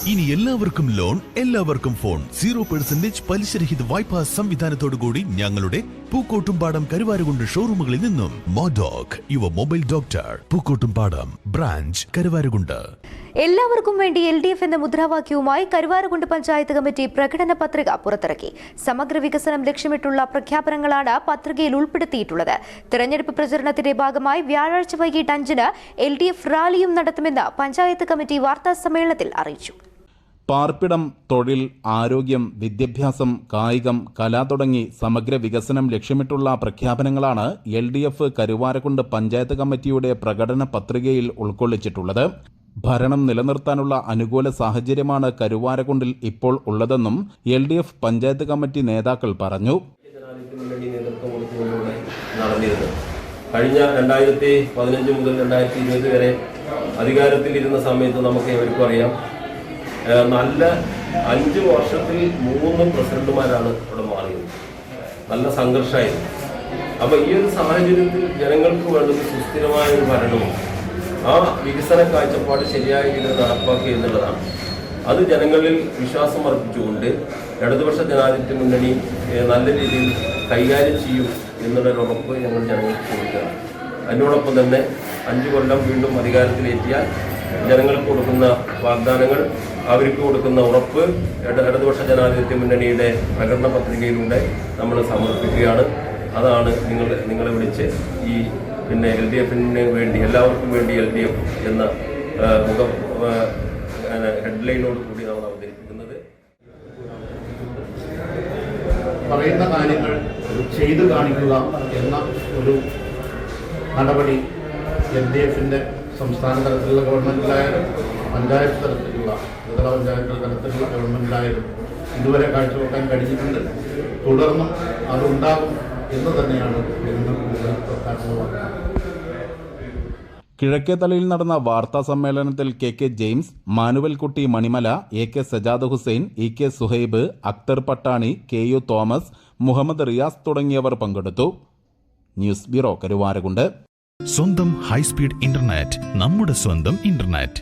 ഇനി എല്ലാവർക്കും ലോൺ, എല്ലാവർക്കും ഫോൺ. 0% പലിശരഹിത വായ്പാ സംവിധാനത്തോടുകൂടി ഞങ്ങളുടെ പൂക്കോട്ടുംപാടം കരുവാരകുണ്ട് ഷോറൂമുകളിൽ നിന്നും. Modoc your mobile doctor, Pookkottumpadam branch, Karuvarakundu. എല്ലാവർക്കും വേണ്ടി LDF എന്ന മുദ്രാവാക്യവുമായി കരുവാരകുണ്ട് പഞ്ചായത്ത് കമ്മിറ്റി പ്രകടന പത്രിക പുറത്തിറക്കി. സമഗ്ര വികസനം ലക്ഷ്യമിട്ടുള്ള പ്രഖ്യാപനങ്ങളാണ് പത്രികയിൽ ഉൾപ്പെടുത്തിയിട്ടുള്ളത്. തെരഞ്ഞെടുപ്പ് പ്രചരണത്തിന്റെ ഭാഗമായി വ്യാഴാഴ്ച വൈകിട്ട് 5-ന് LDF റാലിയും നടത്തുമെന്ന് പഞ്ചായത്ത് കമ്മിറ്റി വാർത്താ സമ്മേളനത്തിൽ അറിയിച്ചു. പാർപ്പിടം, തൊഴിൽ, ആരോഗ്യം, വിദ്യാഭ്യാസം, കായികം, കല തുടങ്ങി സമഗ്ര വികസനം ലക്ഷ്യമിട്ടുള്ള പ്രഖ്യാപനങ്ങളാണ് LDF കരുവാരകുണ്ട് പഞ്ചായത്ത് കമ്മിറ്റിയുടെ പ്രകടന പത്രികയിൽ ഉൾക്കൊള്ളിച്ചിട്ടുള്ളത്. ഭരണം നിലനിർത്താനുള്ള അനുകൂല സാഹചര്യമാണ് കരുവാരകുണ്ടിൽ ഇപ്പോൾ ഉള്ളതെന്നും LDF പഞ്ചായത്ത് കമ്മിറ്റി നേതാക്കൾ പറഞ്ഞു. കഴിഞ്ഞ 2015 മുതൽ 2020 വരെ അധികാരത്തിലിരുന്ന സമയത്ത് നമുക്ക് എവർക്കും അറിയാം, നല്ല 5 വർഷത്തിൽ 3 പ്രസിഡന്റുമാരാണ് ഇവിടെ മാറിയത്. നല്ല സംഘർഷമായിരുന്നു. അപ്പോൾ ഈ ഒരു സാഹചര്യത്തിൽ ജനങ്ങൾക്ക് വേണ്ടത് സുസ്ഥിരമായ ഒരു ഭരണവും ആ വികസന കാഴ്ചപ്പാട് ശരിയായ രീതിയിൽ നടപ്പാക്കുക എന്നുള്ളതാണ്. അത് ജനങ്ങളിൽ വിശ്വാസം അർപ്പിച്ചുകൊണ്ട് ഇടതുപക്ഷ ജനാധിപത്യ മുന്നണി നല്ല രീതിയിൽ കൈകാര്യം ചെയ്യും എന്നുള്ളൊരു ഉറപ്പ് ഞങ്ങൾ ജനങ്ങൾക്ക് കൊടുക്കുകയാണ്. അതിനോടൊപ്പം തന്നെ 5 കൊല്ലം വീണ്ടും അധികാരത്തിലെത്തിയാൽ ജനങ്ങൾക്ക് കൊടുക്കുന്ന വാഗ്ദാനങ്ങൾ, അവർക്ക് കൊടുക്കുന്ന ഉറപ്പ് ഇടതുപക്ഷ ജനാധിപത്യ മുന്നണിയുടെ പ്രകടന പത്രികയിലൂടെ നമ്മൾ സമർപ്പിക്കുകയാണ്. അതാണ് നിങ്ങളെ വിളിച്ച് ഈ LDFന് വേണ്ടി, എല്ലാവർക്കും വേണ്ടി LDF എന്ന ഹെഡ്ലൈനോട് കൂടി നമ്മൾ അവതരിപ്പിക്കുന്നത്. പറയുന്ന കാര്യങ്ങൾ ചെയ്തു കാണിക്കുക എന്ന ഒരു നടപടി LDFന്റെ സംസ്ഥാന തലത്തിലുള്ള ഗവൺമെൻറ്റിലായാലും പഞ്ചായത്ത് തലത്തിലുള്ള ത്രിതല പഞ്ചായത്ത് തലത്തിലുള്ള ഗവൺമെൻറ്റിലായാലും ഇതുവരെ കാഴ്ചവെക്കാൻ കഴിഞ്ഞിട്ടുണ്ട്. തുടർന്നും അതുണ്ടാകും എന്ന് തന്നെയാണ് കിഴക്കേത്തലയിൽ നടന്ന വാർത്താ സമ്മേളനത്തിൽ KK James, Manuelkutty Manimala, AK Sajad Hussain, EK Suhaib, Akthar Pattani, KU Thomas, Muhammad Riyas തുടങ്ങിയവർ പങ്കെടുത്തു. News bureau, Karuvarakundu. സ്വന്തം ഹൈസ്പീഡ് ഇന്റർനെറ്റ്, നമ്മുടെ സ്വന്തം ഇന്റർനെറ്റ്.